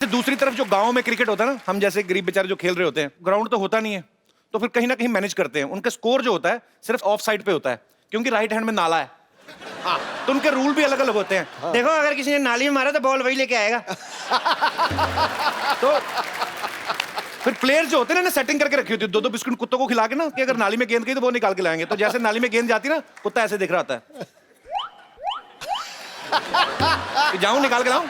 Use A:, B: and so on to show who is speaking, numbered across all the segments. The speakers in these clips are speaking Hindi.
A: दूसरी तरफ जो गांव में क्रिकेट होता है ना, हम जैसे गरीब बेचारे जो खेल रहे होते हैं, ग्राउंड तो होता नहीं है, तो फिर कहीं ना कहीं मैनेज करते हैं। उनका स्कोर जो होता है सिर्फ ऑफ साइड पे होता है, क्योंकि राइट हैंड में नाला है। तो उनके रूल भी अलग अलग होते हैं। देखो, अगर किसी ने नाली में मारा तो बॉल वही लेके आएगा। तो फिर प्लेयर जो होते हैं ना, सेटिंग करके रखी होती है, दो दो बिस्कुट कुत्तों को खिला के ना, कि अगर नाली में गेंद गई तो वो निकाल के लाएंगे। तो जैसे नाली में गेंद जाती ना, कुत्ता ऐसे देख रहा होता है, जाऊं निकाल के लाऊं,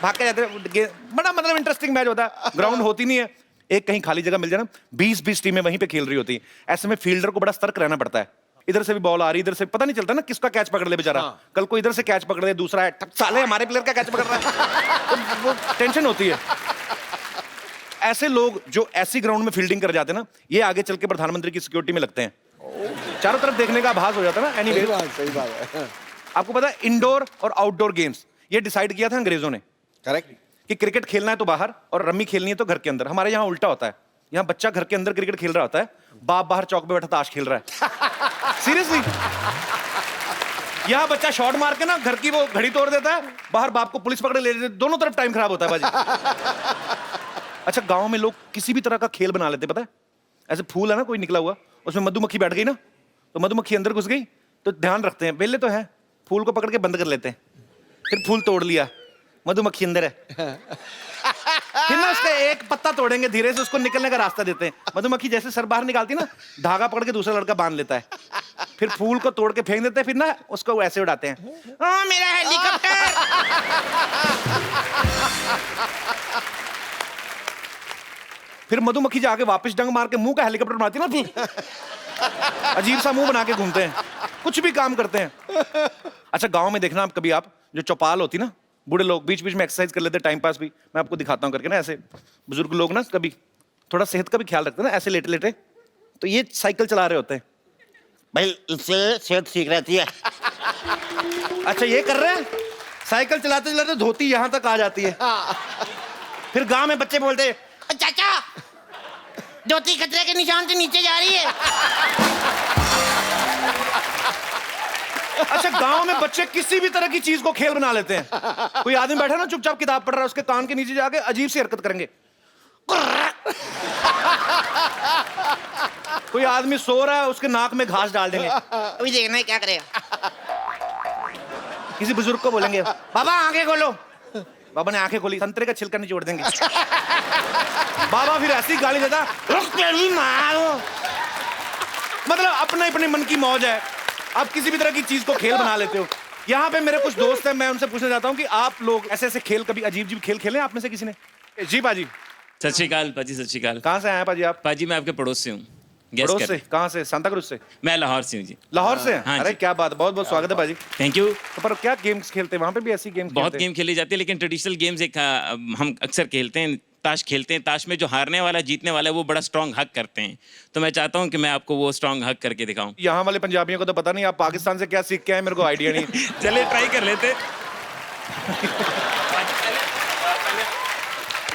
A: भाग के जाते। बड़ा मतलब इंटरेस्टिंग मैच होता है। ग्राउंड होती नहीं है, एक कहीं खाली जगह मिल जाए ना, 20-20 टीमें वहीं पे खेल रही होती है। ऐसे में फील्डर को बड़ा सतर्क रहना पड़ता है। इधर से भी बॉल आ रही, इधर से पता नहीं चलता ना किसका कैच पकड़ ले बेचारा। कल को इधर से कैच पकड़ ले, दूसरा है साले हमारे प्लेयर का कैच पकड़ रहा है, तो वो टेंशन होती है। ऐसे लोग जो ऐसी ग्राउंड में फील्डिंग कर जाते हैं ना, ये आगे चल के प्रधानमंत्री की सिक्योरिटी में लगते हैं। चारों तरफ देखने का आभास हो जाता है ना। एनीवे,
B: सही बात है।
A: आपको पता है इंडोर और आउटडोर गेम्स ये डिसाइड किया था अंग्रेजों ने,
B: करेक्ट,
A: कि क्रिकेट खेलना है तो बाहर और रम्मी खेलनी है तो घर के अंदर। हमारे यहाँ उल्टा होता है, यहाँ बच्चा घर के अंदर क्रिकेट खेल रहा होता है, बाप बाहर चौक पे बैठा ताश खेल रहा है। सीरियसली, यहाँ बच्चा शॉट मार के ना घर की वो घड़ी तोड़ देता है, बाहर बाप को पुलिस पकड़े ले लेते, दोनों तरफ टाइम खराब होता है बाजी। अच्छा, गांव में लोग किसी भी तरह का खेल बना लेते, पता है? ऐसे फूल है ना कोई निकला हुआ, उसमें मधुमक्खी बैठ गई ना, तो मधुमक्खी अंदर घुस गई, तो ध्यान रखते हैं, वेले तो है, फूल को पकड़ के बंद कर लेते हैं। फिर फूल तोड़ लिया, मधुमक्खी अंदर है, फिर ना उसका एक पत्ता तोड़ेंगे, धीरे से उसको निकलने का रास्ता देते हैं। मधुमक्खी जैसे सर बाहर निकालती ना, धागा पकड़ के दूसरा लड़का बांध लेता है, फिर फूल को तोड़ के फेंक देते हैं, फिर ना उसको ऐसे उड़ाते हैं, ओ मेरा हेलीकॉप्टर। फिर मधुमक्खी जाके वापस डंग मार के मुंह का हेलीकॉप्टर बनाती है ना, अजीब सा मुंह बना के घूमते हैं, कुछ भी काम करते हैं। अच्छा, गांव में देखना आप कभी, आप जो चौपाल होती ना, बूढ़े लोग बीच बीच में एक्सरसाइज कर लेते हैं, टाइम पास भी। मैं आपको दिखाता हूँ करके ना, ऐसे बुजुर्ग लोग ना कभी थोड़ा सेहत का भी ख्याल रखते हैं ना, ऐसे लेटे लेटे, तो ये साइकिल चला रहे होते हैं।
C: भाई इससे सेहत ठीक रहती है।
A: अच्छा, ये कर रहे हैं, साइकिल चलाते चलाते धोती यहां तक आ जाती है। फिर गांव में बच्चे बोलते हैं,
C: चाचा, धोती खतरे के निशान से नीचे जा रही है।
A: अच्छा, गांव में बच्चे किसी भी तरह की चीज को खेल बना लेते हैं। कोई आदमी बैठा ना चुपचाप किताब पढ़ रहा है, उसके कान के नीचे जाके अजीब सी हरकत करेंगे। कोई आदमी सो रहा है, उसके नाक में घास डाल देंगे।
C: अभी देखना है क्या करेगा।
A: किसी बुजुर्ग को बोलेंगे, बाबा आंखें खोलो, बाबा ने आंखें खोली, संतरे का छिलका निचोड़ देंगे। बाबा फिर ऐसी गाली देता, मतलब अपने अपने मन की मौज है, आप किसी भी तरह की चीज को खेल बना लेते हो। यहाँ पे मेरे कुछ दोस्त हैं, मैं उनसे पूछना चाहता हूँ कि आप लोग ऐसे ऐसे खेल, कभी अजीब अजीब खेल खेले आप में से किसी ने? जी पाजी।
D: सत श्रीकाल पाजी, सत श्रीकाल।
A: कहाँ से आए हैं पाजी आप?
D: पाजी मैं आपके पड़ोस से हूँ।
A: पड़ोस से? कहाँ से? सांता क्रूज से?
D: मैं लाहौर से हूँ जी।
A: लाहौर से?
D: हाँ
A: अरे
D: जी।
A: क्या बात, बहुत बहुत स्वागत है पाजी।
D: Thank you.
A: तो पर क्या गेम्स खेलते हैं वहाँ पे भी? ऐसी गेम्स
D: बहुत गेम खेली जाती है, लेकिन ट्रेडिशनल गेम्स एक हम अक्सर खेलते हैं, ताश खेलते हैं। ताश में जो हारने वाला जीतने वाला है वो बड़ा स्ट्रॉन्ग हक करते हैं, तो मैं चाहता हूँ कि मैं आपको वो स्ट्रॉन्ग हक करके दिखाऊं।
A: यहाँ वाले पंजाबियों को तो पता नहीं आप पाकिस्तान से क्या सीख के आए, मेरे को आइडिया नहीं।
D: चलिए ट्राई कर लेते।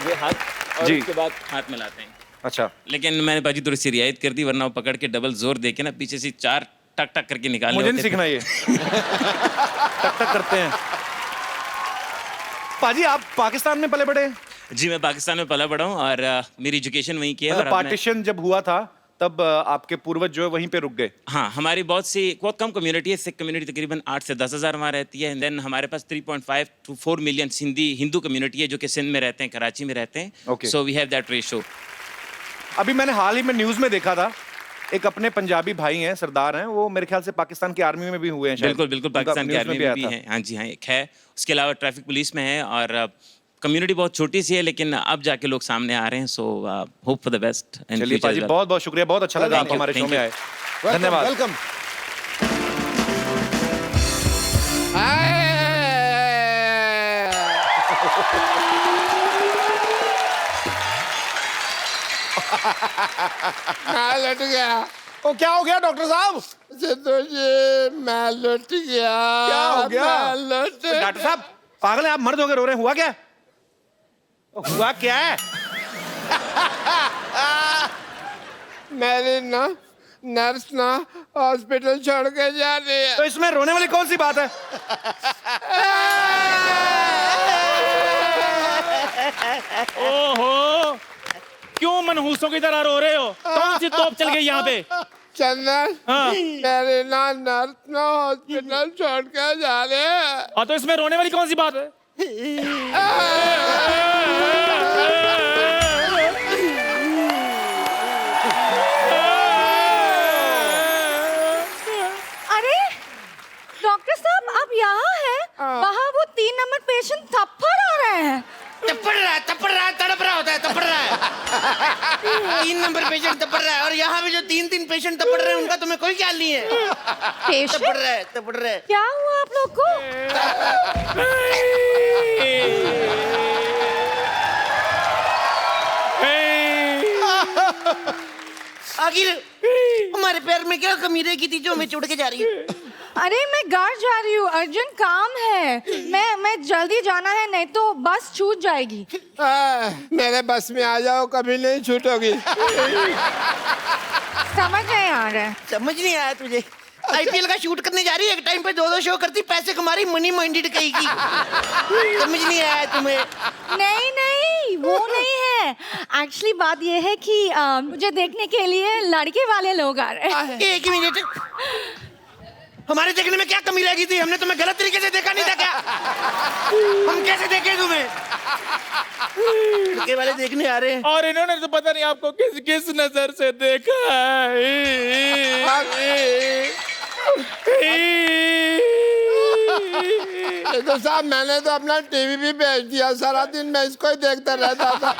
D: ये हाथ और
A: जी।
D: उसके बाद हाथ मिलाते हैं।
A: अच्छा,
D: लेकिन मैंने बाजी थोड़ी सी रियायत कर दी, वरना वो पकड़ के डबल जोर दे के ना पीछे से 4 टक टक करके निकालने
A: मुझे नहीं
D: होते थे।
A: सीखना ये। टक टक करते हैं। पाजी आप पाकिस्तान में पले बड़े हैं?
D: जी, मैं पाकिस्तान में पला बड़ा हूँ और मेरी एजुकेशन वहीं की है। और अब मैं-
A: पार्टीशन जब हुआ था तब आपके पूर्वज जो है वहीं पे रुक गए?
D: हाँ, हमारी बहुत कम कम्युनिटी है, सिख कम्युनिटी तकरीबन 8 से 10 हज़ार वहाँ रहती है। देन हमारे पास 3.5 to 4 मिलियन हिंदू कम्युनिटी है जो कि सिंध में रहते हैं, कराची में रहते हैं।
A: Okay.
D: So we have that ratio.
A: अभी मैंने हाल ही में न्यूज में देखा था, एक अपने पंजाबी भाई हैं, सरदार हैं, वो मेरे ख्याल से पाकिस्तान की आर्मी में भी हुए हैं शायद।
D: बिल्कुल बिल्कुल, पाकिस्तान की
A: न्यूज़
D: आर्मी
A: आया
D: में भी
A: था।
D: है। हाँ जी, हाँ, एक है। उसके अलावा ट्रैफिक पुलिस में है और कम्युनिटी बहुत छोटी सी है, लेकिन अब जाके लोग सामने आ रहे हैं। So hope for the best.
A: चलिए पाजी, बहुत बहुत शुक्रिया, बहुत अच्छा लगा आप
D: Thank you,
A: हमारे शो
D: thank
A: में
D: you.
A: आए। धन्यवाद।
B: वेलकम।
E: मैं लट गया।
B: ओ क्या हो गया डॉक्टर साहब?
E: सिद्धू जी, मैं लट गया।
A: क्या हो गया?
E: मैं लट
A: डॉक्टर साहब पागल है आप, मर्द हो गए रो रहे हैं, हुआ क्या? हुआ क्या है?
E: मेरी ना नर्स ना हॉस्पिटल छोड़ के जा रही है।
A: तो इसमें रोने वाली कौन सी बात है?
D: ओहो, क्यों मनहूसों की तरह रो रहे हो? कौन सी तोप चल गई यहाँ पे?
E: चंदन
D: हाँ।
E: मेरे ना नर्स ना हॉस्पिटल छोड़ के जा रहे हैं।
D: हाँ, तो इसमें रोने वाली कौन सी बात है?
F: अरे डॉक्टर साहब आप यहाँ हैं? वहाँ वो 3 नंबर पेशेंट थप्पड़ आ रहे हैं।
C: तपड़ रहा है, तड़प रहा होता है, तपड़ रहा है। 3 नंबर पेशेंट तपड़ रहा है, और यहाँ पे जो 3 पेशेंट तपड़ रहे हैं उनका तुम्हें कोई ख्याल नहीं है।
F: पेशेंट
C: तपड़ रहा है।
F: क्या हुआ आप लोग को?
C: आखिर हमारे पैर में क्या कमी रह गई थी जो हमें चुड़ के जा रही है?
F: अरे मैं घर जा रही हूँ, अर्जेंट काम है। मैं जल्दी जाना है, नहीं तो बस छूट जाएगी।
E: मेरे बस में आ जाओ, कभी नहीं छूटोगी।
F: समझ नहीं आ रहा है।
C: समझ नहीं आया तुझे? आईपीएल का शूट करने जा रही है, एक टाइम पे 2-2 शो करती, पैसे कमा रही, मनी माइंडेड कहेगी। समझ नहीं आया तुम्हें?
F: नहीं नहीं, वो नहीं है। एक्चुअली बात ये है कि मुझे देखने के लिए लड़के वाले लोग आ रहे हैं।
C: एक मिनट, हमारे देखने में क्या कमी रह गई थी? हमने तुम्हें गलत तरीके से देखा नहीं था क्या? हम कैसे देखे तुम्हें? लड़के वाले देखने आ रहे हैं।
D: और इन्होंने तो पता नहीं आपको किस किस नजर से देखा
E: तो साहब मैंने तो अपना टीवी भी बेच दिया, सारा दिन मैं इसको ही देखता रहता था।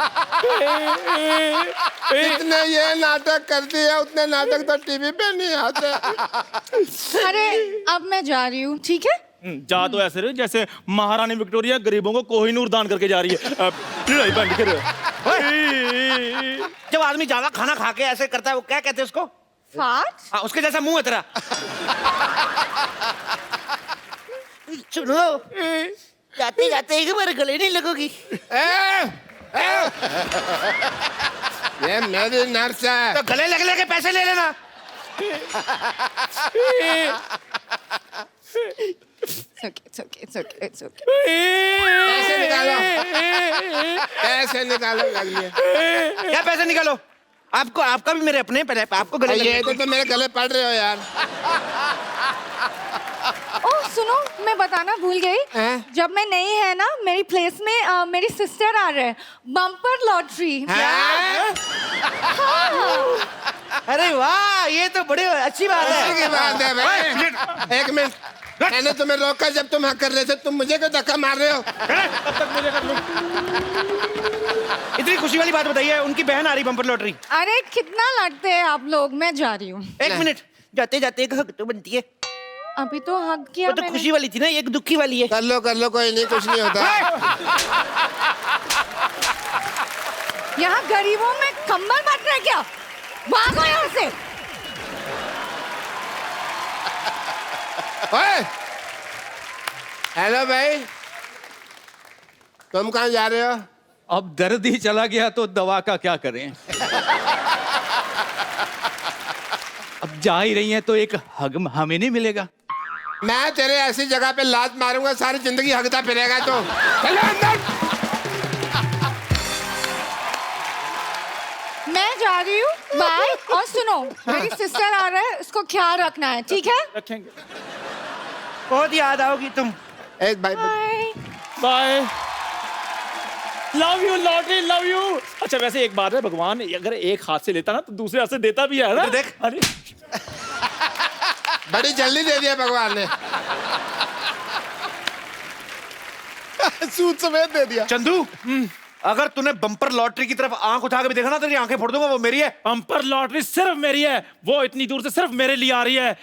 E: जितने ये नाटक करती है उतने नाटक तो टीवी पे नहीं आते।
F: अरे अब मैं जा रही हूँ, ठीक है?
D: जा तो ऐसे रहे जैसे महारानी विक्टोरिया गरीबों को कोहिनूर दान करके जा रही है। लड़ाई बंद करो।
A: जब आदमी ज्यादा खाना खा के ऐसे करता है, वो क्या कहते हैं उसको?
F: फाट?
A: हाँ, उसके जैसा मुंह है तेरा।
C: सुनो, जाते जाते एक बार गले नहीं लगोगी?
E: ये मेरी नर्स है।
A: तो गले लग के पैसे ले लेना।
F: It's okay.
E: पैसे निकालो, पैसे निकालो, लग लिया।
A: क्या पैसे निकालो? आपको, आपका भी मेरे अपने पैसे, आपको गले
E: ये तो मेरे गले पड़ रहे हो यार।
F: ओह सुनो, मैं बताना भूल गई। जब मैं नहीं है ना, मेरी प्लेस में मेरी सिस्टर आ रहे हैं। Bumper lottery.
C: अरे वाह, ये तो बड़ी अच्छी बात है।
E: की बात है भाई। एक मिनट, मैंने तुम्हें रोका जब तुम हक कर रहे थे, तुम मुझे क्यों धक्का मार रहे हो?
A: तब तक मुझे कर लो। इतनी खुशी वाली बात बताइए, उनकी बहन आ रही बम्पर लॉटरी।
F: अरे कितना लड़ते हैं आप लोग, मैं जा रही हूँ।
C: एक मिनट, जाते जाते एक हक तो बनती है।
F: अभी तो हक किया
C: वो तो
F: मैंने।
C: खुशी वाली थी ना, एक दुखी वाली है।
E: कर लो, कोई नहीं, कुछ नहीं होता।
F: यहाँ गरीबों में कंबल बांट रहे क्या? भागो यहाँ से।
E: ओए, हेलो भाई, तुम कहाँ जा रहे हो?
G: अब दर्द ही चला गया तो दवा का क्या करें। अब जा ही रही हैं तो एक हग हमें नहीं मिलेगा।
E: मैं तेरे ऐसी जगह पे लात मारूंगा, सारी जिंदगी हगता फिरेगा। तो चलो अंदर।
F: मैं जा रही हूँ, बाय। और सुनो, मेरी सिस्टर आ रहा है, उसको ख्याल रखना है, ठीक है?
D: रखेंगे।
C: बहुत याद आओगी तुम।
E: एक bye.
F: Bye.
D: Bye. Love you lottery, love you. अच्छा वैसे एक बात है, भगवान अगर एक हाथ से लेता ना तो दूसरे हाथ से देता भी है ना।
A: तो देख।
D: अरे
E: बड़ी जल्दी दे दिया भगवान ने।
B: सूद समेत दे दिया।
A: चंदू, अगर तूने बम्पर लॉटरी की तरफ आंख उठा के भी देखा ना, तेरी आंखें फोड़ दूंगा। वो मेरी है।
D: बम्पर लॉटरी सिर्फ मेरी है, वो इतनी दूर से सिर्फ मेरे लिए आ रही है।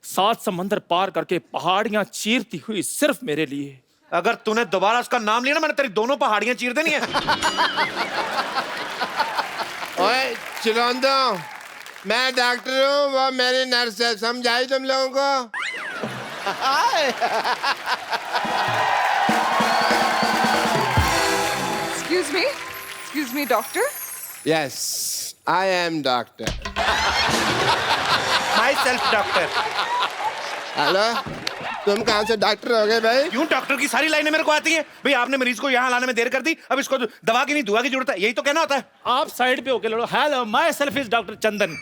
D: 7 समंदर पार करके पहाड़ियां चीरती हुई सिर्फ मेरे लिए।
A: अगर तूने दोबारा उसका नाम लिया ना, मैंने तेरी दोनों पहाड़ियां चीर देनी है।
E: ओए चिलौंदो, मैं डॉक्टर हूँ, वो मेरी नर्स है, समझाई तुम लोगों को?
H: Excuse me, doctor.
E: Yes, I am doctor.
A: My self doctor.
E: Hello, तुम कहाँ से डॉक्टर हो गए भाई?
A: क्यों डॉक्टर की सारी लाइनें मेरे को आती हैं भाई? आपने मरीज को यहाँ लाने में देर कर दी, अब इसको दवा की नहीं दुआ की जरूरत है, यही तो कहना होता है।
G: आप साइड पे होके लड़ो। Hello, myself is doctor Chandan.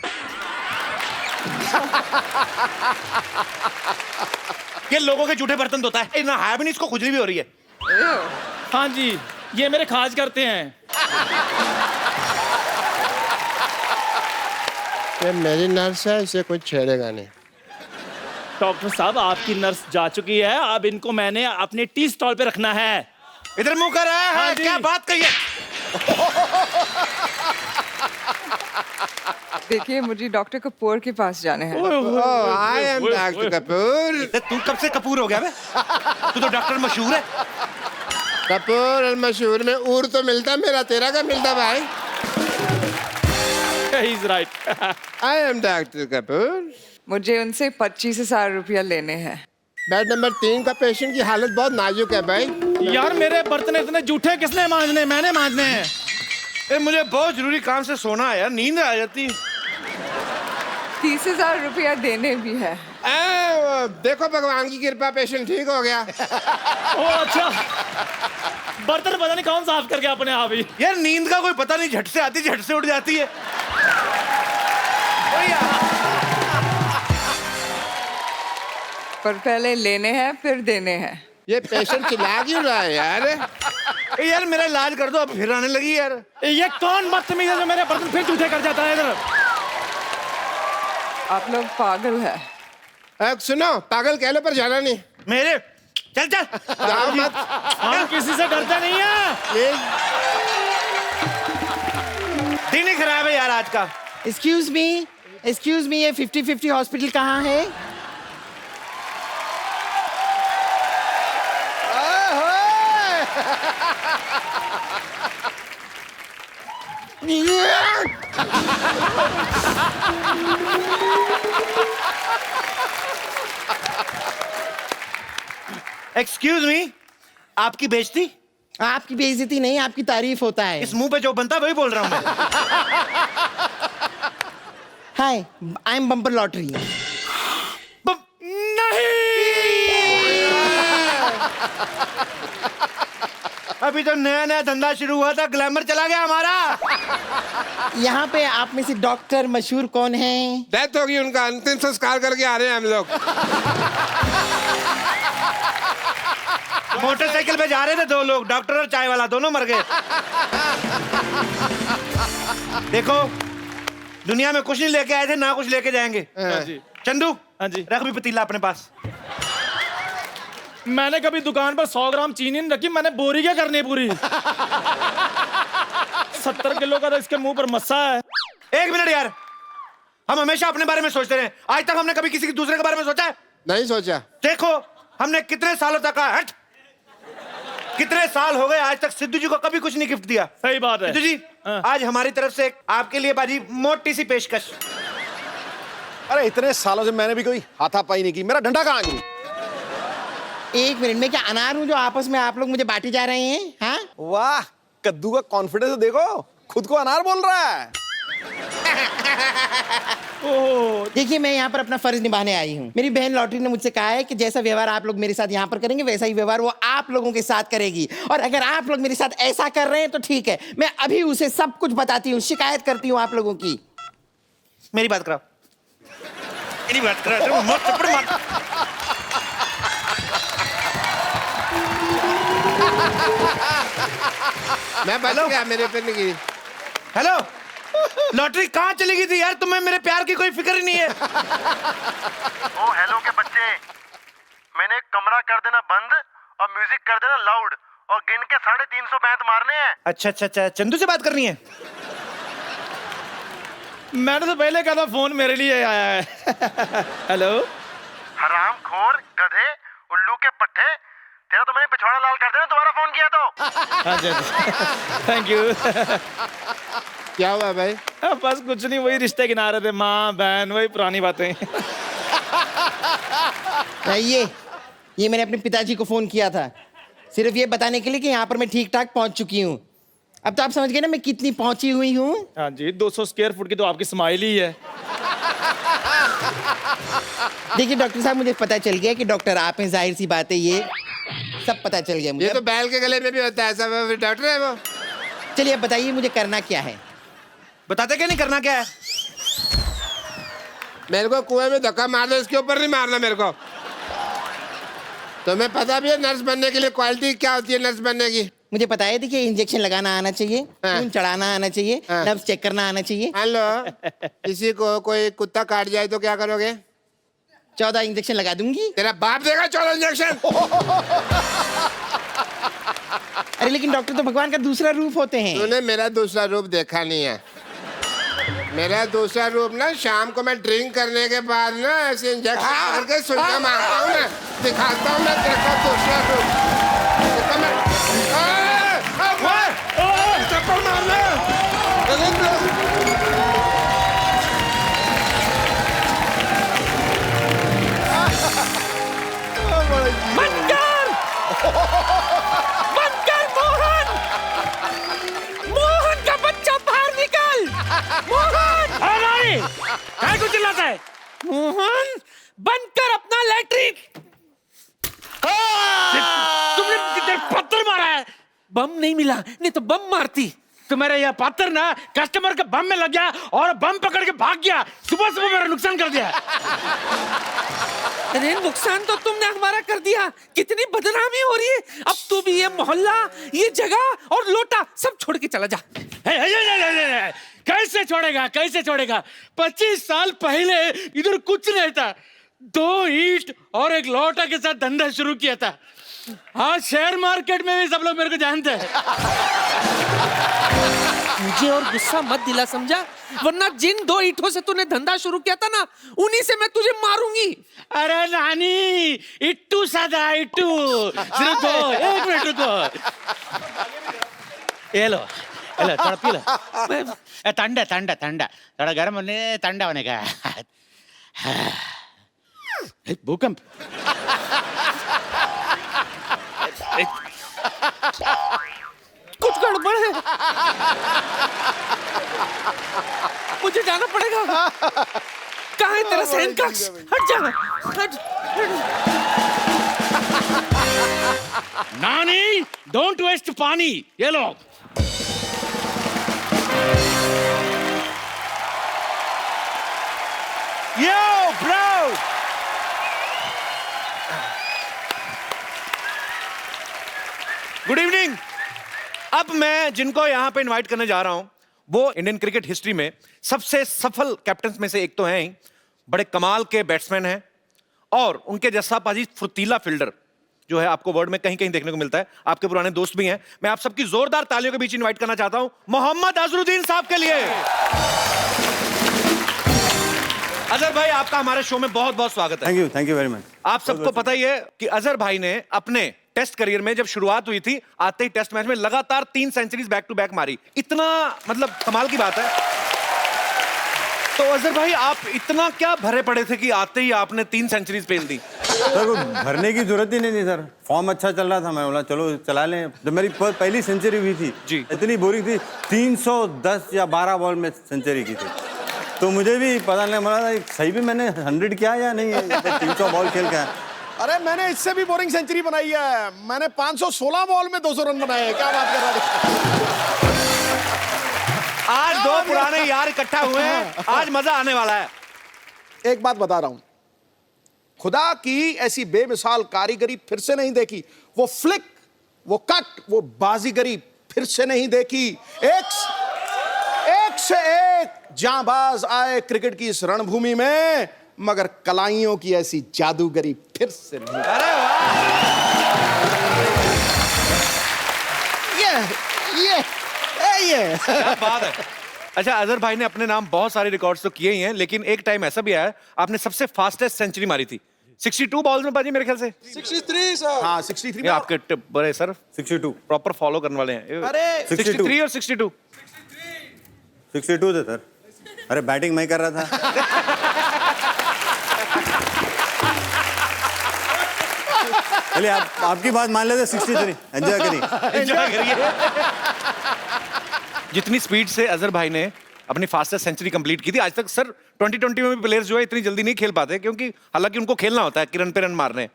A: ये लोगों के जूठे बर्तन धोता है ना, है भी नहीं, इसको खुजली भी हो रही है।
G: हाँ जी, ये मेरे खाज करते हैं।
E: ये मेरी नर्स है, इसे कुछ छेड़ेगा नहीं।
G: डॉक्टर साहब, आपकी नर्स जा चुकी है, अब इनको मैंने अपने टी स्टॉल पे रखना है।
A: इधर मुंह कर रहा है,
G: हाँ जी।
A: क्या बात कही है?
H: देखिए, मुझे डॉक्टर कपूर के पास जाने हैं।
E: I am doctor Kapoor.
A: तू कब से कपूर हो गया बे? तू तो डॉक्टर मशहूर है।
E: कपूर और मशहूर में ऊर तो मिलता, मेरा तेरा का मिलता भाई।
G: He's right.
E: I am doctor Kapoor.
H: मुझे उनसे 25,000 रुपया लेने हैं।
E: बेड नंबर 3 का पेशेंट की हालत बहुत नाजुक है भाई।
G: यार, मेरे बर्तन इतने जूठे किसने मांजने? मैंने मांजने हैं।
A: ए, मुझे बहुत जरूरी काम से सोना है यार, नींद आ जाती।
H: 30,000 रुपया देने भी है।
E: देखो भगवान की कृपा, पेशेंट ठीक हो गया।
G: ओ अच्छा, बर्तन पता नहीं कौन साफ कर गया अपने आप ही।
A: यार नींद का कोई पता नहीं, झट से आती झट से उठ जाती है। ओए यार।
H: पर पहले लेने हैं फिर देने हैं।
E: ये पेशेंट चिल्ला क्यों रहा है यार?
A: ए, यार मेरा इलाज कर दो, अब फिर आने लगी यार।
G: ये कौन बदतमीज है जो मेरे बर्तन फिर जूठे कर जाता है? इधर
H: आप लोग पागल है।
E: सुनो, पागल कह लो पर जाना नहीं।
A: मेरे चल चल
E: जाओ मत।
G: हम किसी से डरते नहीं है।
E: ये
A: दिन ही खराब है यार आज का।
I: एक्सक्यूज मी, ये 50-50 हॉस्पिटल कहाँ है?
A: एक्सक्यूज मी, आपकी बेइज्जती?
I: आपकी बेइज्जती नहीं, आपकी तारीफ होता है।
A: इस मुंह पे जो बनता है वही बोल रहा हूँ मैं।
I: हाय, आई एम बम्पर लॉटरी।
A: अभी तो नया नया धंधा शुरू हुआ था, ग्लैमर चला गया हमारा।
I: यहाँ पे आप में से डॉक्टर मशहूर कौन है?
E: डेथ होगी, उनका अंतिम संस्कार करके आ रहे हैं हम लोग।
A: मोटरसाइकिल पे जा रहे थे 2 लोग, डॉक्टर और चाय वाला, दोनों मर गए। देखो, दुनिया में कुछ नहीं लेके आए थे, ना कुछ लेके जाएंगे। चंदू,
G: हाँ जी।
A: रख भी पतीला अपने पास।
G: मैंने कभी दुकान पर 100 ग्राम चीनी नहीं रखी, मैंने बोरी क्या करनी है पूरी। 70 किलो का तो इसके मुंह पर मस्सा है।
A: 1 मिनट यार, हम हमेशा अपने बारे में सोचते रहे, आज तक हमने कभी किसी के दूसरे के बारे में सोचा है?
E: नहीं सोचा।
A: देखो, हमने कितने सालों तक हट, कितने साल हो गए, आज तक सिद्धू जी को कभी कुछ नहीं गिफ्ट दिया।
G: सही बात है।
A: सिद्धू जी, आज हमारी तरफ से आपके लिए बाजी मोटी सी पेशकश।
B: अरे इतने सालों से मैंने भी कोई हाथापाई नहीं की, मेरा डंडा कहाँ है?
I: 1 मिनट में क्या अनार हूँ जो आपस में आप लोग मुझे बांटे जा रहे हैं? हाँ,
B: वाह, कद्दू का कॉन्फिडेंस देखो, खुद को अनार बोल रहा है।
I: देखिए, मैं यहाँ पर अपना फर्ज निभाने आई हूँ। मेरी बहन लॉटरी ने मुझसे कहा है कि जैसा व्यवहार आप लोग मेरे साथ यहाँ पर करेंगे, वैसा ही व्यवहार वो आप लोगों के साथ करेगी। और अगर आप लोग मेरे साथ ऐसा कर रहे हैं तो ठीक है, मैं अभी उसे सब कुछ बताती हूँ, शिकायत करती हूँ आप लोगों की।
A: मेरी बात कराओ, मेरी बात कराओ, मत चप्पड़ मार।
E: मैं बच गया, मेरे पे नहीं गिरी।
A: हेलो, लॉटरी कहाँ चली गई थी यार? तुम्हें मेरे प्यार की कोई फिक्र ही नहीं है।
J: ओ हेलो के बच्चे, मैंने कमरा कर देना बंद और म्यूजिक कर देना लाउड और गिन के 350 बैंत मारने हैं।
A: अच्छा अच्छा अच्छा, चंदू से बात करनी है?
G: मैंने तो पहले कहा था फोन मेरे लिए आया है। हेलो,
J: हराम खोर, गधे, उल्लू के पट्टे, तेरा तो मैंने पिछवाड़ा लाल कर देना, दोबारा फोन किया तो।
G: हाँ जी, थैंक यू।
E: क्या हुआ भाई?
G: बस कुछ नहीं, वही रिश्ते गिना रहे थे, माँ बहन, वही पुरानी बातें।
I: ये मैंने अपने पिताजी को फोन किया था, सिर्फ ये बताने के लिए कि यहाँ पर मैं ठीक ठाक पहुँच चुकी हूँ। अब तो आप समझ गए ना मैं कितनी पहुँची हुई हूँ।
G: हाँ जी, 200 स्क्वायर फुट की तो आपकी स्माइल ही है।
I: देखिए डॉक्टर साहब, मुझे पता चल गया कि डॉक्टर आप हैं, जाहिर सी बात है, ये सब पता चल गया
E: ये
I: मुझे।
E: तो बैल के गले में भी होता है, सब डॉक्टर है वो।
I: चलिए अब बताइए मुझे करना क्या है।
A: बताते क्या नहीं करना क्या है?
E: मेरे को कुएं में धक्का मार दो, इसके ऊपर नहीं मारना मेरे को। तुम्हें पता भी है नर्स बनने के लिए क्वालिटी क्या होती है नर्स बनने की?
I: मुझे पता है, देखिए इंजेक्शन लगाना आना चाहिए, खून चढ़ाना आना चाहिए,
E: हाँ।
I: नब्ज चेक करना आना चाहिए।
E: हेलो, किसी को कोई कुत्ता काट जाए तो क्या करोगे?
I: 14 इंजेक्शन लगा दूंगी।
E: तेरा बाप देगा 14 इंजेक्शन।
I: अरे लेकिन डॉक्टर तो भगवान का दूसरा रूप होते हैं।
E: तूने मेरा दूसरा रूप देखा नहीं है। मेरा दूसरा रूप ना, शाम को मैं ड्रिंक करने के बाद ना ऐसे इंजेक्शन करके सुइयां मारता हूँ ना, दिखाता हूँ मैं तेरे को दूसरा रूप। देखो मैं चप्पल मारना।
G: बंद कर! बंद कर मोहन! मोहन का बच्चा बाहर निकल! मोहन! अरे! काय को चिल्लाता है? मोहन, बंद कर अपना लैट्रिन! तुमने कितने पत्थर मारा है? बम नहीं मिला, नहीं तो बम मारती। तुम्हारा यह पत्थर ना कस्टमर के बम में लग गया और बम पकड़ के भाग गया। सुबह सुबह मेरा नुकसान कर दिया। अरे नुकसान तो तुमने हमारा कर दिया। कितनी बदनामी हो रही है। अब तू भी ये मोहल्ला, ये जगह और लोटा सब छोड़ के चला जा। कैसे छोड़ेगा, कैसे छोड़ेगा? 25 साल पहले इधर कुछ नहीं था। 2 ईंट और एक लोटा के साथ धंधा शुरू किया था। हाँ, शेयर मार्केट में भी सब लोग मेरे को जानते हैं। मुझे और गुस्सा मत दिला, समझा? वरना जिन 2 ईंटों से तूने धंधा शुरू किया था ना, उन्हीं से मैं तुझे मारूंगी। अरे नानी, इट्टू सादा इट्टू। रुको, 1 मिनट रुको। ये लो, थोड़ा पी लो। ठंडा ठंडा ठंडा, थोड़ा गर्म होने ठंडा होने का। भूकंप। कुछ गड़बड़ है। मुझे जाना पड़ेगा। कहाँ है तेरा सहन कक्ष? हट जा, हट। नानी, डोंट वेस्ट पानी। ये लो।
A: Yo bro, good evening. अब मैं जिनको यहाँ पे इनवाइट करने जा रहा हूँ, वो इंडियन क्रिकेट हिस्ट्री में सबसे सफल कैप्टन में से एक तो हैं ही, बड़े कमाल के बैट्समैन हैं और उनके जैसा पाजी फुर्तीला फील्डर जो है आपको वर्ल्ड में कहीं कहीं देखने को मिलता है। आपके पुराने दोस्त भी हैं। मैं आप सबकी जोरदार तालियों के बीच इनवाइट करना चाहता हूं मोहम्मद अजहरुद्दीन साहब के लिए। अजहर भाई, आपका हमारे शो में बहुत बहुत स्वागत है।
K: Thank you very much.
A: आप सबको पता ही है कि अजहर भाई ने अपने टेस्ट करियर में जब शुरुआत हुई थी, आते ही टेस्ट मैच में लगातार 3 सेंचुरीज बैक टू बैक मारी। इतना मतलब कमाल की बात है। तो अजहर भाई, आप इतना क्या भरे पड़े थे कि आते ही आपने 3 सेंचुरीज पेल दी?
K: सर वो भरने की जरूरत ही नहीं थी सर, फॉर्म अच्छा चल रहा था। मैं बोला चलो चला लें। जब मेरी पहली सेंचुरी हुई थी
A: जी,
K: इतनी बोरिंग थी, 310 या 12 बॉल में सेंचुरी की थी। तो मुझे भी पता नहीं, बोला सही भी मैंने 100 किया या नहीं, 300 बॉल खेल के।
B: अरे मैंने इससे भी बोरिंग सेंचुरी बनाई है। मैंने 516 बॉल में 200 रन बनाए हैं। क्या बात कर रहा है?
A: आज 2 पुराने यार इकट्ठा हुए हैं, आज मजा आने वाला है।
B: एक बात बता रहा हूं, खुदा की ऐसी बेमिसाल कारीगरी फिर से नहीं देखी। वो फ्लिक, वो कट, वो बाजीगरी फिर से नहीं देखी। एक से एक जांबाज आए क्रिकेट की इस रणभूमि में, मगर कलाइयों की ऐसी जादूगरी फिर से नहीं।
A: अरे वाह,
B: ये
A: क्या बात है। अच्छा, अजहर भाई ने अपने नाम बहुत सारे रिकॉर्ड्स तो किए ही हैं, लेकिन एक टाइम ऐसा भी आया आपने सबसे फास्टेस्ट सेंचुरी मारी थी 62 बॉल्स में बाजी, मेरे ख्याल से
B: 63 सर। हाँ 63 में।
A: आपके टिप बड़े सर
K: 62
A: प्रॉपर फॉलो करने वाले हैं।
B: अरे
A: 63 और 62
K: थे सर। अरे बैटिंग मैं कर रहा था। चलिए आपकी बात मान लेते 63। एंजॉय करिए।
A: जितनी स्पीड से अजहर भाई ने अपनी फास्टेस्ट सेंचुरी कंप्लीट की थी। आज तक सर 2020 में भी प्लेयर्स जो है इतनी जल्दी नहीं खेल पाते, क्योंकि हालांकि उनको खेलना होता है कि रन पे रन मारने।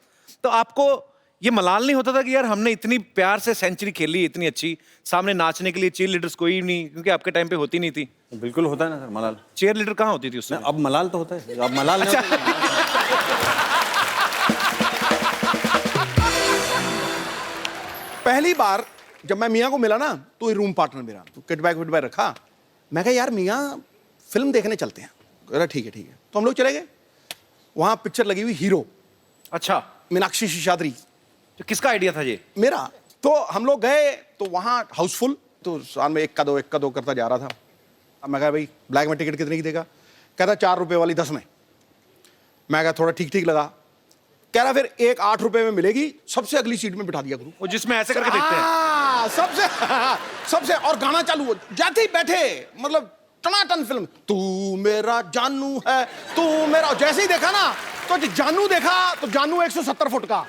A: तो आपको ये मलाल नहीं होता था कि यार हमने इतनी प्यार से सेंचुरी खेली इतनी अच्छी, सामने नाचने के लिए चीयर लीडर्स कोई नहीं, क्योंकि आपके टाइम पे होती नहीं थी?
K: बिल्कुल होता है ना सर मलाल।
A: चीयर लीडर कहाँ होती थी उसमें?
K: अब मलाल तो होता है, अब मलाल नहीं होता।
B: पहली बार जब मैं मियाँ को मिला ना, तो ये रूम पार्टनर मेरा, तो किट बैग रखा। मैं कहा यार मियाँ फिल्म देखने चलते हैं। कह रहा ठीक है ठीक है। तो हम लोग चले गए, वहाँ पिक्चर लगी हुई हीरो।
A: अच्छा,
B: मीनाक्षी शेषाद्री।
A: तो किसका आइडिया था ये?
B: मेरा। तो हम लोग गए तो वहाँ हाउसफुल, तो साल में एक का दो करता जा रहा था। अब मैं कहा भाई ब्लैक में टिकट कितने की देगा? कहता 4 रुपए वाली 10 में। मैं कहा थोड़ा ठीक ठीक लगा। कह रहा फिर एक 8 रुपए में मिलेगी, सबसे अगली सीट में बिठा दिया करूँ,
A: वो जिसमें ऐसे करके देखते हैं।
B: सबसे और गाना चालू हो जाते ही बैठे, मतलब टनाटन फिल्म। तू मेरा जानू है, तू मेरा। जैसे ही देखा ना तो जानू देखा, तो जानू 170 फुट का।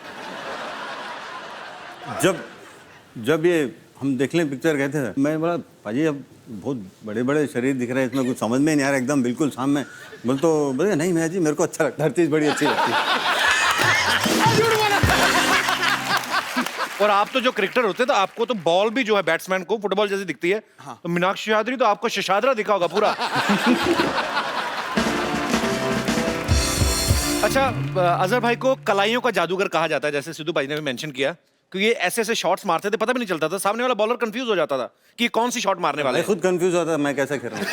K: जब ये हम देखने पिक्चर गए थे, मैं बोला पाजी अब बहुत बड़े बड़े शरीर दिख रहे हैं, इसमें कुछ समझ में नहीं आ रहा, एकदम बिल्कुल सामने। बोले नहीं मैं जी मेरे को अच्छा लगता है, हर चीज़ बड़ी अच्छी लगती है।
A: और आप तो जो क्रिकेटर होते हैं, तो आपको तो बॉल भी जो है बैट्समैन को फुटबॉल जैसी दिखती है।
B: हाँ।
A: तो मीनाक्षी शेषाद्री तो आपको शशाद्रा दिखा होगा पूरा। अच्छा, अजहर भाई को कलाइयों का जादूगर कहा जाता है, जैसे सिद्धू भाई ने भी मेंशन किया, क्योंकि ये ऐसे ऐसे शॉट्स मारते थे, पता भी नहीं चलता था, सामने वाला बॉलर कंफ्यूज हो जाता था कि कौन सी शॉट मारने वाला है।
K: मैं खुद कंफ्यूज होता था मैं कैसे खेल रहा हूँ।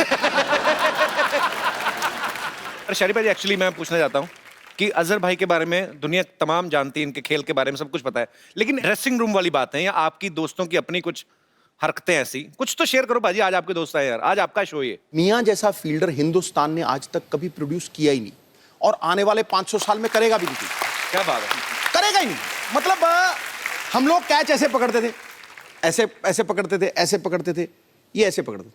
A: अरे शरीफ भाई, एक्चुअली मैं पूछना चाहता हूँ कि अजहर भाई के बारे में दुनिया तमाम जानती है, इनके खेल के बारे में सब कुछ पता है, लेकिन ड्रेसिंग रूम वाली बात है या आपकी दोस्तों की अपनी कुछ हरकतें ऐसी, कुछ तो शेयर करो भाजी। आज आपके दोस्त आए यार, आज आपका शो ये।
B: मियाँ जैसा फील्डर हिंदुस्तान ने आज तक कभी प्रोड्यूस किया ही नहीं, और आने वाले 500 साल में करेगा भी नहीं।
A: क्या बात है?
B: करेगा ही नहीं। मतलब हम लोग कैच ऐसे पकड़ते थे, ऐसे ऐसे पकड़ते थे, ऐसे पकड़ते थे, ये ऐसे पकड़ते थे,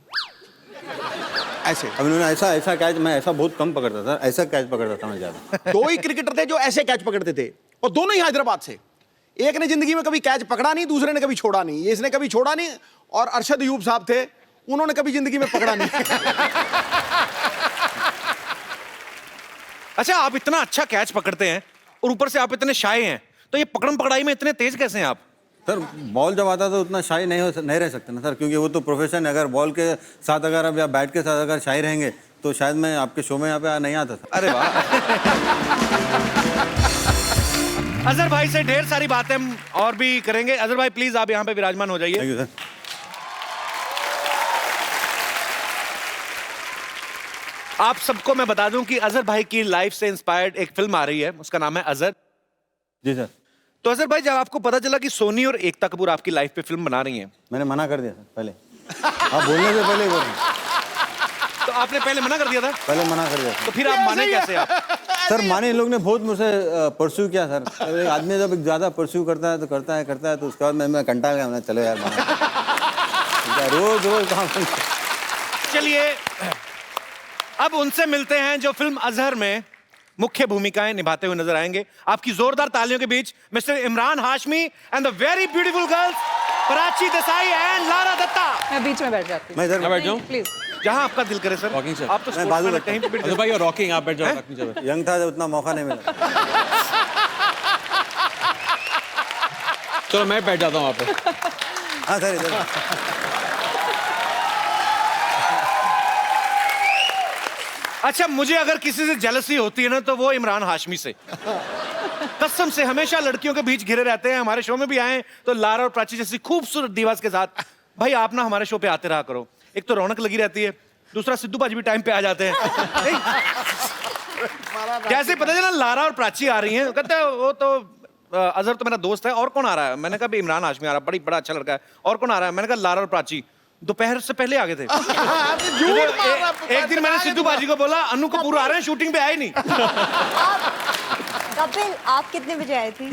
B: ऐसे।
K: अब इन्होंने ऐसा कैच, मैं ऐसा बहुत कम पकड़ता था, ऐसा कैच पकड़ता था मैं ज्यादा।
B: 2 ही क्रिकेटर थे जो ऐसे कैच पकड़ते थे, और दोनों ही हैदराबाद से। एक ने जिंदगी में कभी कैच पकड़ा नहीं, दूसरे ने कभी छोड़ा नहीं। इसने कभी छोड़ा नहीं, और अरशद अयूब साहब थे, उन्होंने कभी जिंदगी में पकड़ा नहीं।
A: अच्छा, आप इतना अच्छा कैच पकड़ते हैं और ऊपर से आप इतने शाय हैं, तो ये पकड़म पकड़ाई में इतने तेज कैसे हैं आप?
K: सर बॉल जब आता तो उतना शाही नहीं रह सकते ना सर, क्योंकि वो तो प्रोफेशन है। अगर बॉल के साथ अगर अब या बैट के साथ अगर शाही रहेंगे तो शायद मैं आपके शो में यहाँ पे नहीं आता था।
A: अरे वाह। अजहर भाई से ढेर सारी बातें हम और भी करेंगे। अजहर भाई प्लीज आप यहाँ पे विराजमान हो जाइए।
K: Thank you sir.
A: आप सबको मैं बता दूं कि अजहर भाई की लाइफ से इंस्पायर्ड एक फिल्म आ रही है, उसका नाम है अजहर।
K: जी सर।
A: तो अजहर भाई, जब आपको पता चला कि सोनी और एकता कपूर आपकी लाइफ पे फिल्म बना रही हैं,
K: मैंने मना कर दिया सर पहले। आप बोलने से पहले बोल रहे हैं।
A: तो आपने पहले मना कर दिया था?
K: पहले मना कर दिया।
A: तो फिर आप माने कैसे आप?
K: सर माने, इन लोग ने बहुत मुझसे परस्यू किया सर। एक आदमी जब ज्यादा परस्यू करता है तो करता है तो उसके बाद मैं कंटाल गया, चलो यार रोज काम।
A: चलिए अब उनसे मिलते हैं जो फिल्म अजहर में मुख्य भूमिकाएं निभाते हुए नजर आएंगे। आपकी जोरदार तालियों के बीच mister Imran Hashmi and the very beautiful girls Prachi Desai and Lara Dutta.
H: मैं बीच में बैठ जाती हूँ।
K: मैं इधर
G: बैठ जाऊँ
H: प्लीज।
A: जहाँ आपका दिल करे सर।
G: Rocking sir।
A: आप तो
K: मैं बाजू
A: स्पोर्ट्समैन हैं, कहीं पे भी
G: अजहर भाई रॉकिंग, आप बैठ जाओ रॉकिंग चलो।
K: यंग था, उतना मौका नहीं मिला।
G: चलो मैं बैठ जाता हूँ वहाँ पे।
K: हाँ सर इधर।
A: अच्छा, मुझे अगर किसी से जेलसी होती है ना, तो वो इमरान हाशमी से। कसम से हमेशा लड़कियों के बीच घिरे रहते हैं। हमारे शो में भी आए तो लारा और प्राची जैसी खूबसूरत दीवास के साथ। भाई आप ना हमारे शो पे आते रहा करो, एक तो रौनक लगी रहती है, दूसरा सिद्धू बाजी भी टाइम पे आ जाते हैं। कैसे पता चला लारा और प्राची आ रही हैं, कहते हैं वो तो अजहर तो मेरा दोस्त है, और कौन आ रहा है? मैंने कहा भी इमरान हाशमी आ रहा है, बड़ा अच्छा लड़का है। और कौन आ रहा है? मैंने कहा लारा और प्राची। दोपहर से पहले आ गए थे। एक दिन मैंने सिद्धू बाजी को बोला अनु कपूर आ रहे हैं, शूटिंग पे आए नहीं।
L: कपिल, आप कितने बजे आए थे?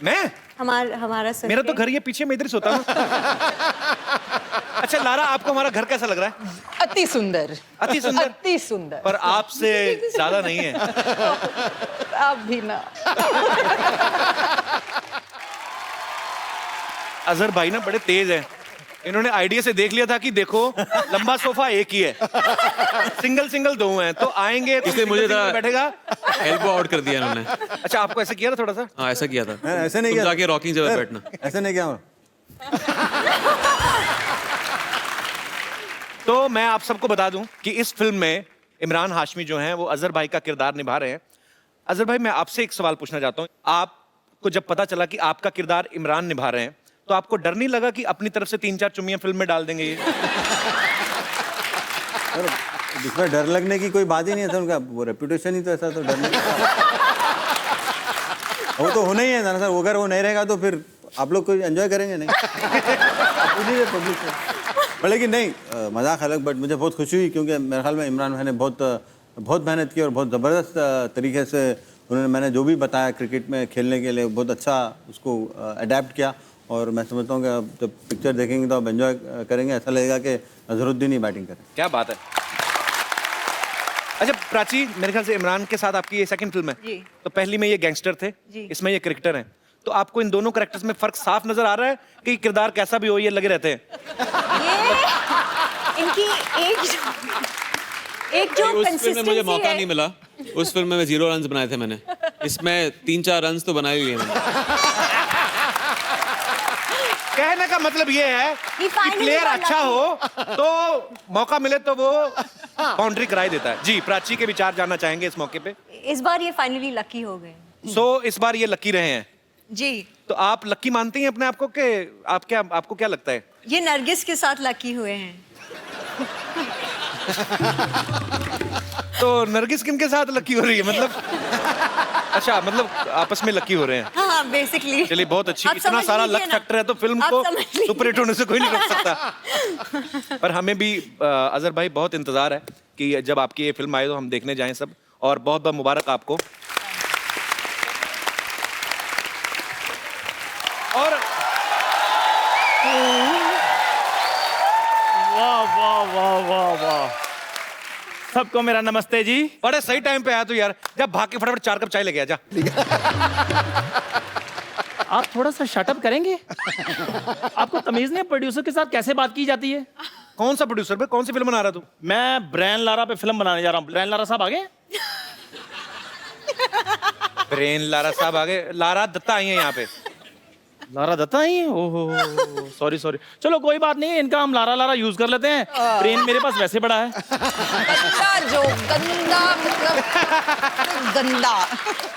A: मैं
L: हमारा
A: मेरा तो घर ये पीछे, मैं इधर ही सोता हूँ। अच्छा लारा, आपको हमारा घर कैसा लग रहा है?
H: अति सुंदर।
A: अति सुंदर?
H: अति सुंदर।
A: पर आपसे ज्यादा नहीं है।
H: आप भी ना।
A: अजहर भाई ना बड़े तेज हैं, इन्होंने आइडिया से देख लिया था कि देखो लंबा सोफा एक ही है, सिंगल दो हैं, तो आएंगे तो
M: इसलिए मुझे
A: single बैठेगा।
M: एल्बो आउट कर दिया इन्होंने।
A: अच्छा, आपको ऐसे किया था थोड़ा सा?
M: हाँ ऐसा किया था।
K: ऐसे नहीं
M: तुम
K: किया
M: जाके रॉकिंग जगह बैठना।
K: ऐसे नहीं किया।
A: तो मैं आप सबको बता दूं कि इस फिल्म में इमरान हाशमी जो हैं वो अजहर भाई का किरदार निभा रहे हैं। अजहर भाई, मैं आपसे एक सवाल पूछना चाहता हूं। आपको जब पता चला कि आपका किरदार इमरान निभा रहे हैं, तो आपको डर नहीं लगा कि अपनी तरफ से 3-4 चुम्मियां फिल्म में डाल देंगे ये?
K: इसमें डर लगने की कोई बात ही नहीं है सर, उनका वो रेपुटेशन ही तो ऐसा, तो डर नहीं। वो तो होना ही है ना सर, अगर वो नहीं रहेगा तो फिर आप लोग कोई एंजॉय करेंगे नहीं। पब्लिक को। लेकिन नहीं, मजाक अलग, बट मुझे बहुत खुशी हुई क्योंकि मेरे ख्याल में इमरान भाई ने बहुत मेहनत की और बहुत ज़बरदस्त तरीके से उन्होंने, मैंने जो भी बताया क्रिकेट में खेलने के लिए, बहुत अच्छा उसको अडेप्ट किया। और मैं समझता हूँ कि अब जब पिक्चर देखेंगे तो आप एंजॉय करेंगे, ऐसा लगेगा कि अजहरुद्दीन ही बैटिंग करें।
A: क्या बात है। अच्छा प्राची, मेरे ख्याल से इमरान के साथ आपकी ये सेकंड फिल्म है
L: जी।
A: तो पहली में ये गैंगस्टर थे, इसमें ये क्रिकेटर हैं, तो आपको इन दोनों कैरेक्टर्स में फर्क साफ नजर आ रहा है कि किरदार कैसा भी हो ये लगे रहते हैं?
L: ये इनकी एक जो
M: उस फिल्म में मुझे
L: consistency
M: मौका
L: है।
M: नहीं मिला। उस फिल्म में 0 रन बनाए थे मैंने, इसमें 3-4 रन तो बनाए हुए हैं मैंने।
A: कहने का मतलब ये है कि
L: finally
A: प्लेयर
L: got
A: अच्छा हो तो मौका मिले तो वो बाउंड्री कराई देता है। जी, प्राची के विचार जानना चाहेंगे इस मौके पे।
L: इस बार ये फाइनली लकी हो गए।
A: इस बार ये लकी रहे हैं।
L: जी।
A: तो आप लकी मानती हैं अपने आप को कि आपको क्या लगता है?
L: ये नरगिस के साथ लकी हुए हैं।
A: तो नरगिस किन के साथ लकी हो रही है मतलब? अच्छा, मतलब आपस में लकी हो रहे हैं।
L: हाँ बेसिकली।
A: चलिए, बहुत अच्छी।
L: आप
A: इतना
L: समझ
A: सारा
L: लीजिए
A: लक
L: ना।
A: फैक्टर है तो फिल्म
L: आप
A: को
L: समझ लीजिए।
A: सुपर हिट होने से कोई नहीं रोक सकता। पर हमें भी अजहर भाई बहुत इंतजार है कि जब आपकी ये फिल्म आए तो हम देखने जाएं सब, और बहुत बहुत मुबारक आपको। और
N: वाह वाह वाह वाह वाह, सबको मेरा नमस्ते जी।
A: बड़े सही टाइम पे आया तू यार, जब भाग के फटाफट 4 कप चाय लेके आ जा।
N: आप थोड़ा सा शटअप करेंगे? आपको तमीज नहीं, प्रोड्यूसर के साथ कैसे बात की जाती है?
A: कौन सा प्रोड्यूसर पे? कौन सी फिल्म बना रहा तू?
N: मैं ब्रेन लारा पे फिल्म बनाने जा रहा हूँ। ब्रेन लारा साहब आ गए?
A: ब्रेन लारा साहब आगे, लारा दत्ता आई है यहाँ पे।
N: लारा दत्ता ही है? ओहो, सॉरी सॉरी, चलो कोई बात नहीं, इनका हम लारा लारा यूज कर लेते हैं। ब्रेन मेरे पास वैसे बड़ा है।
H: गंदा जो गंदा, मतलब गंदा।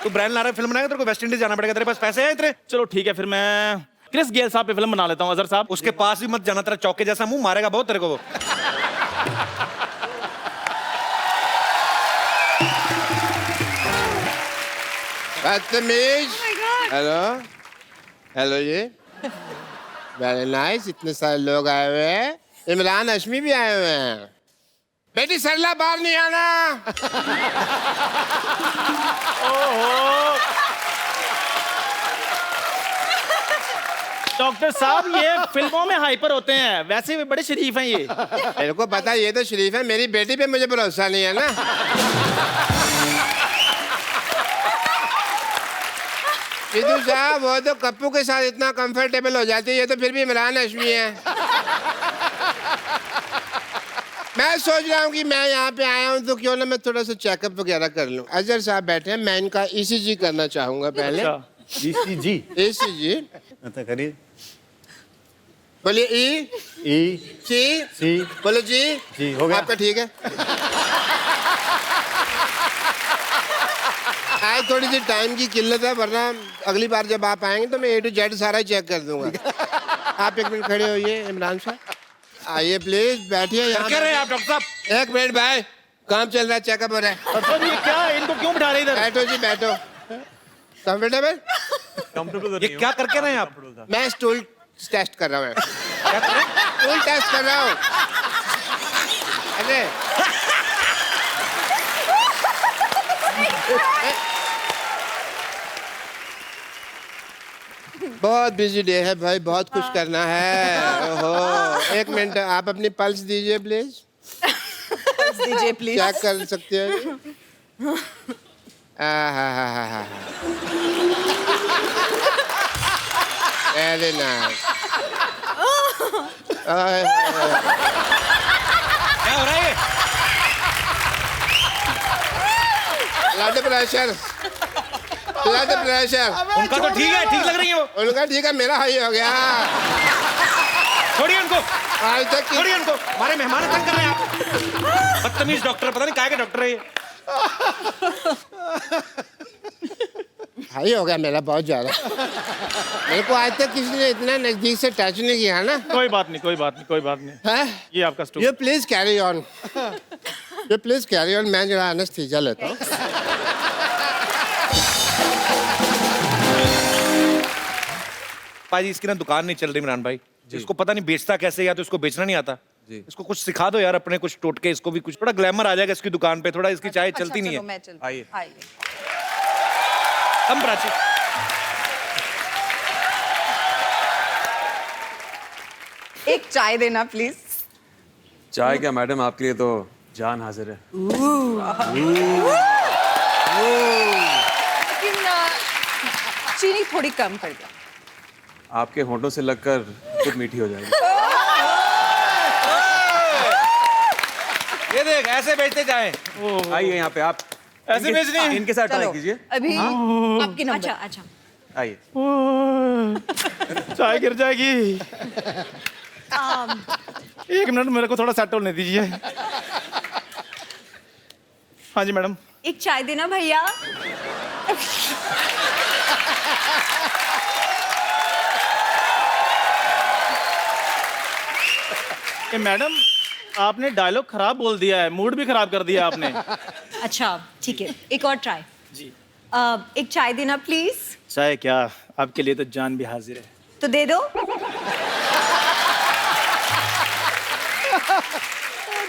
A: तू ब्रेन लारा फिल्म बनाएगा, तेरे को वेस्ट इंडीज जाना पड़ेगा, तेरे पास पैसे हैं इतने?
N: चलो ठीक है, फिर मैं क्रिस गेल साहब पे फिल्म बना लेता हूँ। अजहर साहब
A: उसके पास भी मत जाना, तेरा चौके जैसा मुंह मारेगा बहुत तेरे को वो।
E: बदतमीज। हेलो हेलो जी, वेरी नाइस। इतने सारे लोग आए हुए हैं, इमरान हाशमी भी आए हुए हैं। बेटी सरला बाहर नहीं आना।
N: डॉक्टर साहब ये फिल्मों में हाइपर होते हैं, वैसे भी बड़े शरीफ हैं ये।
E: मेरे को पता ये तो शरीफ है, मेरी बेटी पे मुझे भरोसा नहीं है ना। सिद्धू साहब, वो तो कप्पू के साथ इतना कंफर्टेबल हो जाती है, ये तो फिर भी इमरान हाशमी है। मैं सोच रहा हूँ कि मैं यहाँ पे आया हूँ तो क्यों ना मैं थोड़ा सा चेकअप वगैरह कर लूँ। अजहर साहब बैठे हैं, मैं इनका ECG करना चाहूंगा पहले।
K: ECG?
E: ECG।
K: अच्छा करिए।
E: बोलिए C। बोलो जी।
K: हो गया।
E: आपका ठीक है। आज थोड़ी सी टाइम की किल्लत है, वरना अगली बार जब आप आएंगे तो मैं A to Z सारा चेक कर दूंगा। आप एक मिनट खड़े होइए इमरान साहब, आइए प्लीज, बैठिए यहाँ।
A: क्या रहे आप डॉक्टर साहब?
E: एक मिनट भाई, काम चल रहा है, चेकअप हो रहा है।
N: सर ये क्या, इनको क्यों बिठा रहे इधर?
E: बैठो जी बैठो। कंफर्टेबल?
A: ये क्या करके रहे हैं आप?
E: मैं स्टूल टेस्ट कर रहा हूँ। स्टूल टेस्ट कर रहा हूँ। अरे बहुत बिजी डे है भाई, बहुत कुछ करना है। ओहो, एक मिनट, आप अपनी पल्स दीजिए प्लीज।
H: दीजिए प्लीज।
E: चेक कर सकते हैं? Very nice.
A: क्या हो रहा है ये?
E: Blood pressure, blood pressure.
A: उनका तो ठीक है, ठीक लग रही है वो।
E: उनका ठीक है, मेरा हाई हो गया।
A: छोड़िए उनको,
E: आज तक
A: छोड़िए उनको, हमारे मेहमान तंग कर रहे हैं आप। बदतमीज डॉक्टर, पता नहीं काय के डॉक्टर है ये।
E: हाई हो गया मेरा बहुत ज्यादा। मेरे को आज तक किसी ने इतना नजदीक से टच नहीं किया ना।
N: कोई बात नहीं, कोई बात नहीं, कोई बात नहीं।
E: है
N: ये आपका स्टूल।
E: ये प्लीज कैरी ऑन, ये प्लीज कैरी ऑन। मैं जरा एनेस्थीसिया लेता हूँ।
A: पाजी इसकी ना दुकान नहीं चल रही इमरान भाई, इसको पता नहीं बेचता कैसे, या तो इसको बेचना नहीं आता। इसको कुछ सिखा दो यार, अपने कुछ टोटके, इसको भी कुछ थोड़ा ग्लैमर आ जाएगा इसकी दुकान पे, थोड़ा इसकी चाय चलती नहीं है।
K: आइए।
A: हम प्राची,
H: एक चाय देना प्लीज।
M: चाय क्या मैडम, आपके लिए तो जान हाजिर है।
H: लेकिन चीनी थोड़ी कम कर दो।
M: आपके होंठों से लगकर खुद मीठी हो जाएगी।
A: ये देख ऐसे बेचते जाए।
M: आइए यहाँ पे आप
A: ऐसे बेचनी है?
M: इनके साथ ट्राई
H: चलो,
M: कीजिए।
H: अभी आपकी नंबर।
L: अच्छा अच्छा।
M: आइए।
N: चाय गिर जाएगी। एक मिनट मेरे को थोड़ा सेट होने दीजिए। हाँ जी मैडम।
L: एक चाय देना भैया।
N: ये मैडम आपने डायलॉग खराब बोल दिया है, मूड भी खराब कर दिया आपने।
L: अच्छा ठीक है, एक और ट्राई जी। एक चाय देना प्लीज।
N: चाय क्या, आपके लिए तो जान भी हाजिर है।
L: तो दे दो।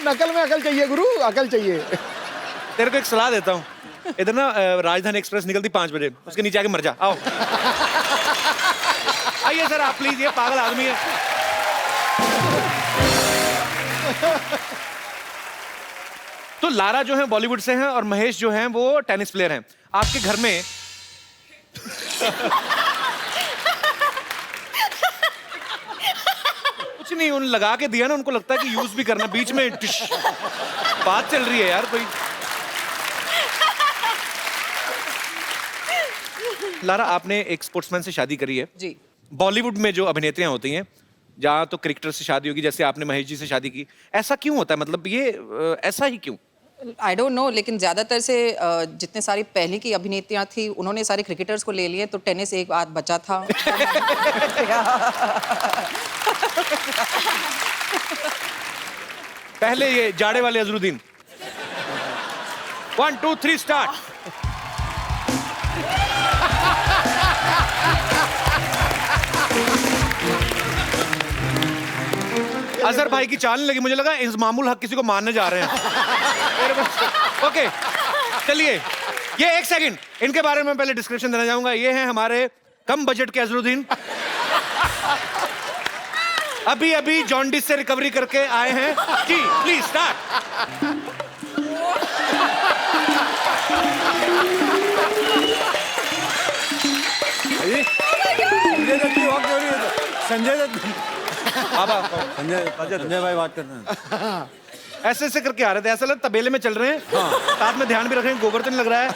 B: नकल में अकल चाहिए गुरु, अकल चाहिए।
A: तेरे को एक सलाह देता हूँ, इधर ना राजधानी एक्सप्रेस निकलती 5 बजे, उसके नीचे आके मर जा। आओ आइए सर आप प्लीज, ये पागल आदमी है। तो लारा जो है बॉलीवुड से हैं और महेश जो हैं वो टेनिस प्लेयर हैं। आपके घर में कुछ नहीं, उन लगा के दिया ना, उनको लगता है कि यूज भी करना, बीच में बात चल रही है यार कोई। लारा आपने एक स्पोर्ट्समैन से शादी करी है
H: जी।
A: बॉलीवुड में जो अभिनेत्रियां होती हैं, जहाँ तो क्रिकेटर से शादी होगी, जैसे आपने महेश जी से शादी की, ऐसा क्यों होता है? मतलब ये ऐसा ही क्यों?
H: आई डोंट नो, लेकिन ज़्यादातर से जितने सारी पहले की अभिनेत्रियां थी उन्होंने सारे क्रिकेटर्स को ले लिए, तो टेनिस एक बात बचा था।
A: पहले ये जाड़े वाले अजरुद्दीन। 1 2 3 स्टार्ट। अजहर भाई की चाल नहीं लगी, मुझे लगा इंजमामुल हक किसी को मारने जा रहे हैं। ओके चलिए, ये एक सेकंड, इनके बारे में पहले डिस्क्रिप्शन देना चाहूंगा। ये हैं हमारे कम बजट के अजरुद्दीन, अभी अभी जॉन्डिस से रिकवरी करके आए हैं जी। Please start.
K: संजय दत्त की वॉक हो रही है। संजय दत्त,
A: संजय
K: भाई बात करते हैं।
A: ऐसे ऐसे करके आ रहे थे, ऐसा लग तबेले में चल रहे हैं। साथ में ध्यान भी रख रहे हैं, गोबर तो नहीं लग रहा है।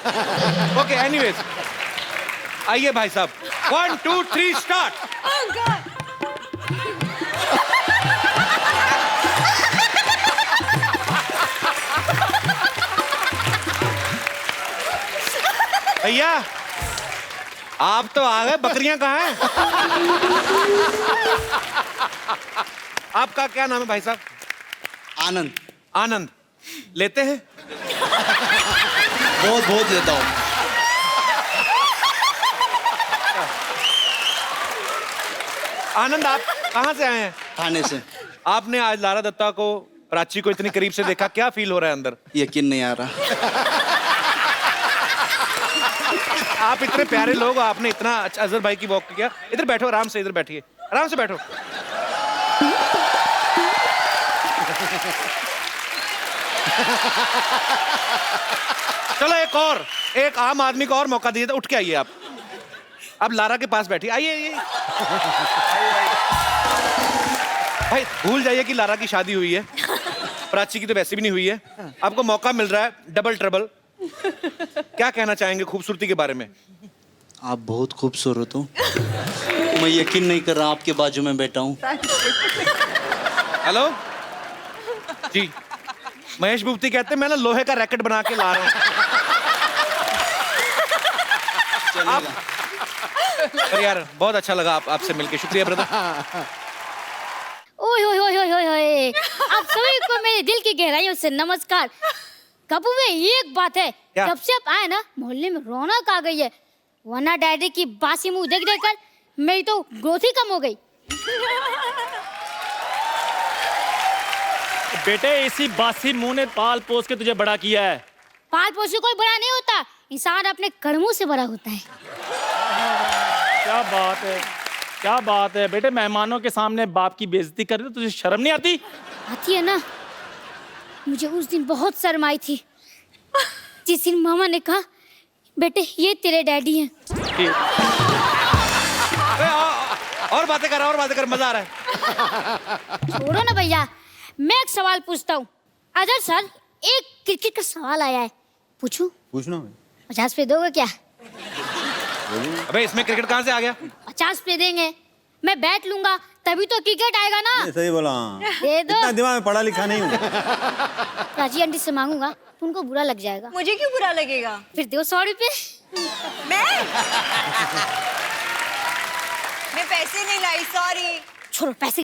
A: ओके एनीवेज, आइए भाई साहब। 1 2 3 स्टार्ट। भैया आप तो आ गए, बकरियां कहाँ हैं? आपका क्या नाम है भाई साहब?
O: आनंद।
A: आनंद लेते हैं?
O: बहुत बहुत लेता हूँ।
A: आनंद आप कहाँ से आए हैं?
O: थाने से।
A: आपने आज लारा दत्ता को, प्राची को इतनी करीब से देखा, क्या फील हो रहा है अंदर?
O: यकीन नहीं आ रहा।
A: आप इतने प्यारे लोग, आपने इतना अच्छा अजहर भाई की वॉक किया। इधर बैठो आराम से, इधर बैठिए, आराम से बैठो। चलो एक आम आदमी को और मौका दिए, तो उठ के आइए आप। अब लारा के पास बैठिए, आइए आइए। भाई भूल जाइए कि लारा की शादी हुई है, प्राची की तो वैसे भी नहीं हुई है। आपको मौका मिल रहा है डबल ट्रबल। क्या कहना चाहेंगे खूबसूरती के बारे में?
O: आप बहुत खूबसूरत हो। मैं यकीन नहीं कर रहा आपके बाजू में बैठा हूँ।
A: हेलो जी, महेश भूपति कहते हैं मैं ना लोहे का रैकेट बना के ला रहा हूँ। आप पर यार बहुत अच्छा लगा आपसे मिलके, शुक्रिया ब्रदर।
P: ओए होए होए होए होए, आप सभी को मेरे दिल की गहराइयों से नमस्कार। कपूर में एक बात है, जब से आप आए ना मोहल्ले में रौनक आ गई है, वरना डैडी की बासी मुंह देख देख कर मेरी तो ग्रोथ ही कम हो गई।
N: बेटे इसी बासी मुंह ने पाल पोस के तुझे बड़ा किया है।
P: पाल पोस के कोई बड़ा नहीं होता, इंसान अपने कर्मों से बड़ा होता है।
N: क्या बात है, क्या बात है बेटे, मेहमानों के सामने बाप की बेइज्जती कर रहे हो, तुझे शर्म नहीं आती?
P: आती है ना, मुझे उस दिन बहुत शर्म आई थी जिस दिन मामा ने कहा बेटे ये तेरे डैडी हैं।
A: और बातें कर मजा आ रहा है।
P: छोड़ो ना भैया, मैं एक सवाल पूछता हूँ। अजय सर, एक क्रिकेट का सवाल आया है, पूछूं?
K: पूछना
P: 50 पे दोगे क्या?
A: अबे इसमें क्रिकेट कहाँ से आ गया?
P: 50 पे देंगे, मैं बैट लूंगा तभी तो क्रिकेट आएगा ना।
K: सही बोला।
P: दे दो।
K: इतना दिमाग में पढ़ा लिखा नहीं हूँ।
P: राजी आंटी से मांगूंगा तो उनको बुरा लग जाएगा।
L: मुझे क्यों बुरा लगेगा?
P: फिर दो 100 रुपए।
L: मैं पैसे नहीं लाई, सॉरी।
P: छोड़ो पैसे